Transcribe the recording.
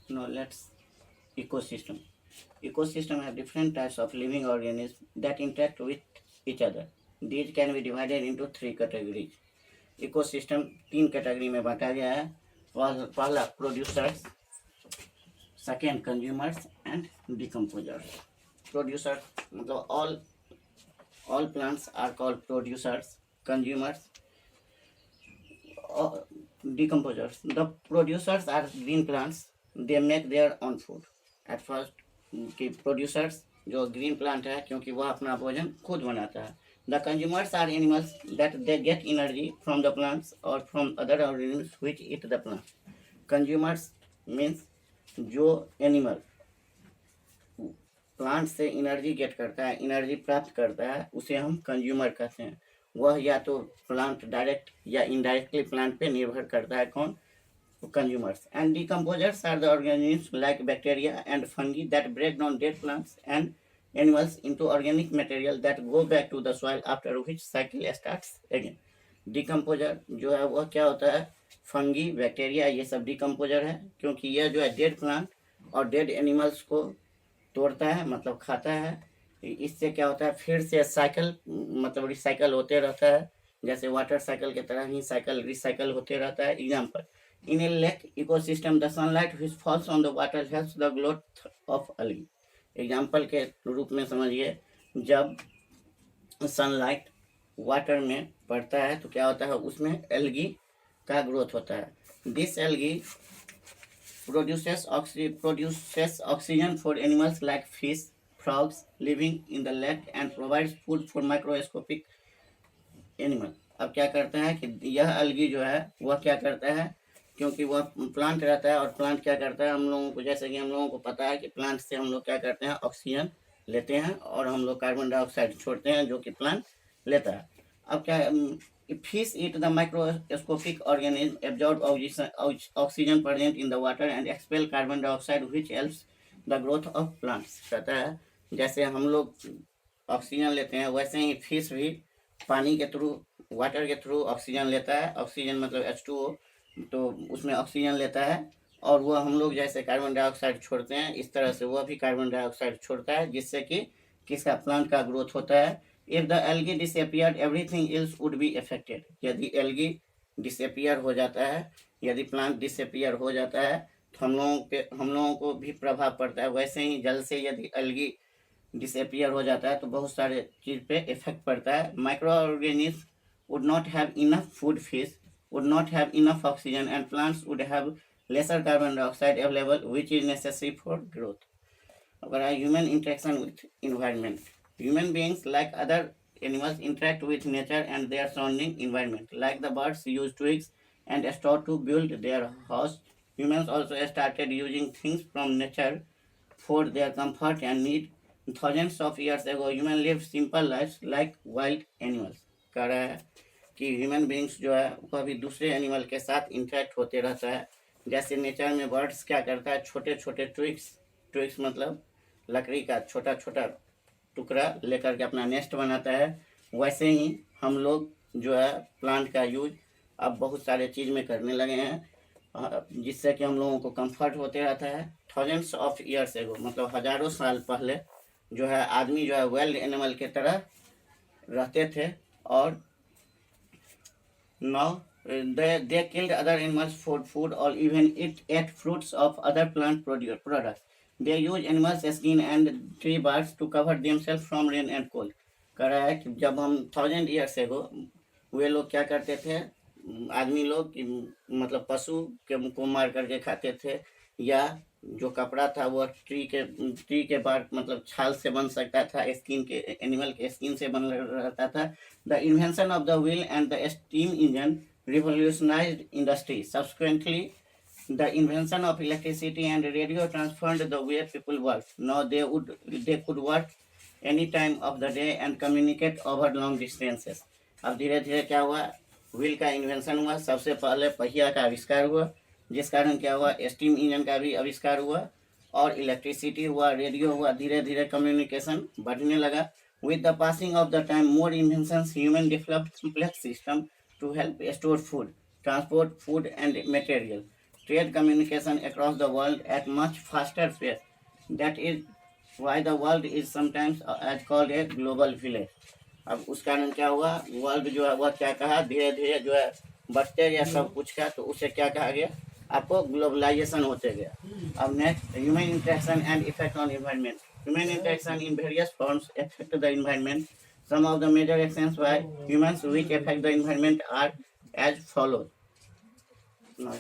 Now let's ecosystem. Ecosystem have different types of living organisms that interact with each other. These can be divided into three categories. Ecosystem तीन category में बांटा गया है. पहला producers, second consumers and decomposers. Producers मतलब all plants are called producers. Consumers, decomposers. The producers are green plants. They make their own food. At first कि producers जो green plant है क्योंकि वह अपना भोजन खुद बनाता है. The consumers are animals that they get energy from the plants और from other organisms which eat the plant. Consumers means जो एनिमल प्लांट से एनर्जी गेट करता है, एनर्जी प्राप्त करता है, उसे हम कंज्यूमर कहते हैं. वह या तो प्लांट डायरेक्ट या इनडायरेक्टली प्लांट पे निर्भर करता है. कौन? Consumers. And decomposers are the organisms like bacteria and fungi that break down dead plants and animals into organic material that go back to the soil, after which cycle starts again. Decomposer जो है वह क्या होता है? Fungi, bacteria, ये सब decomposer है क्योंकि यह जो है डेड प्लांट और डेड एनिमल्स को तोड़ता है, मतलब खाता है. इससे क्या होता है? फिर से साइकिल मतलब रिसाइकल होते रहता है. जैसे वाटर साइकिल की तरह ही साइकिल रिसाइकल होते रहता है. Example, in a lake ecosystem the sunlight which falls on the water helps the growth of algae. Example के रूप में समझिए, जब सनलाइट वाटर में पड़ता है तो क्या होता है? उसमें एल्गी का ग्रोथ होता है. This algae produces oxygen for animals like fish, frogs living in the lake and provides food for microscopic animal. अब क्या करता है कि यह एल्गी जो है वह क्या करता है, क्योंकि वह प्लांट रहता है और प्लांट क्या करता है, हम लोगों को जैसे कि हम लोगों को पता है कि प्लांट से हम लोग क्या करते हैं? ऑक्सीजन लेते हैं और हम लोग कार्बन डाइऑक्साइड छोड़ते हैं जो कि प्लांट लेता है. अब क्या, fish eat the microscopic organism absorb oxygen present in the water and expel carbon dioxide which helps the growth of plants. कहता है जैसे हम लोग ऑक्सीजन लेते हैं वैसे ही फिश भी पानी के थ्रू, वाटर के थ्रू ऑक्सीजन लेता है. ऑक्सीजन मतलब H2O, तो उसमें ऑक्सीजन लेता है और वह हम लोग जैसे कार्बन डाइऑक्साइड छोड़ते हैं, इस तरह से वह भी कार्बन डाइऑक्साइड छोड़ता है, जिससे कि किसका? प्लांट का ग्रोथ होता है. If the algae disappeared everything else would be affected. यदि एल्गी डिसअपियर हो जाता है, यदि प्लांट डिसअपियर हो जाता है तो हम लोगों को भी प्रभाव पड़ता है. वैसे ही जल से यदि एल्गी डिसअपियर हो जाता है तो बहुत सारे चीज पे इफेक्ट पड़ता है. Micro organism would not have enough food, fish would not have enough oxygen and plants would have lesser carbon dioxide available which is necessary for growth. Our human interaction with environment. Human beings like other animals interact with nature and their surrounding environment. Like the birds use twigs and straw to build their house, humans also started using things from nature for their comfort and need. Thousands of years ago human lived simple lives like wild animals. कह रहा है कि human beings जो है वह भी दूसरे animal के साथ इंटरेक्ट होते रहता है. जैसे नेचर में बर्ड्स क्या करता है? छोटे छोटे ट्विग्स मतलब लकड़ी का छोटा छोटा टुकड़ा लेकर के अपना नेस्ट बनाता है. वैसे ही हम लोग जो है प्लांट का यूज अब बहुत सारे चीज़ में करने लगे हैं, जिससे कि हम लोगों को कंफर्ट होते रहता है. थाउजेंड्स ऑफ ईयर्स एगो मतलब हजारों साल पहले जो है आदमी जो है वाइल्ड एनिमल के तरह रहते थे और now they killed other animals for food or even ate fruits of other plant products. They use animals skin and tree barks to cover themselves from rain and cold. कह रहा है कि जब हम 1000 years ago वे लोग क्या करते थे, आदमी लोग मतलब पशु को मार करके खाते थे, या जो कपड़ा था वो ट्री के बार्क मतलब छाल से बन सकता था, स्किन के एनिमल के स्किन से बन रहता था. The invention of the wheel and the steam engine revolutionized industry. Subsequently, the invention of electricity and radio transformed the way people work. Now they could work any time of the day and communicate over long distances. अब धीरे धीरे क्या हुआ? Wheel का invention हुआ. सबसे पहले पहिया का आविष्कार हुआ, जिस कारण क्या हुआ? स्टीम इंजन का भी आविष्कार हुआ और इलेक्ट्रिसिटी हुआ, रेडियो हुआ. धीरे धीरे कम्युनिकेशन बढ़ने लगा. With the passing of the time, more inventions, human developed complex system to help store food, transport food and material. trade communication across the world at much faster pace. That is why the world is sometimes as called a global village. अब उस कारण क्या हुआ, world जो है वह क्या कहा, धीरे धीरे जो है बढ़ते गया सब कुछ का, तो उसे क्या कहा गया, आपको ग्लोबलाइजेशन होते गया. अब next, human interaction and effect on environment. Human interaction in various forms affect the environment. Some of the major actions by humans which affect the environment are as follows. Now,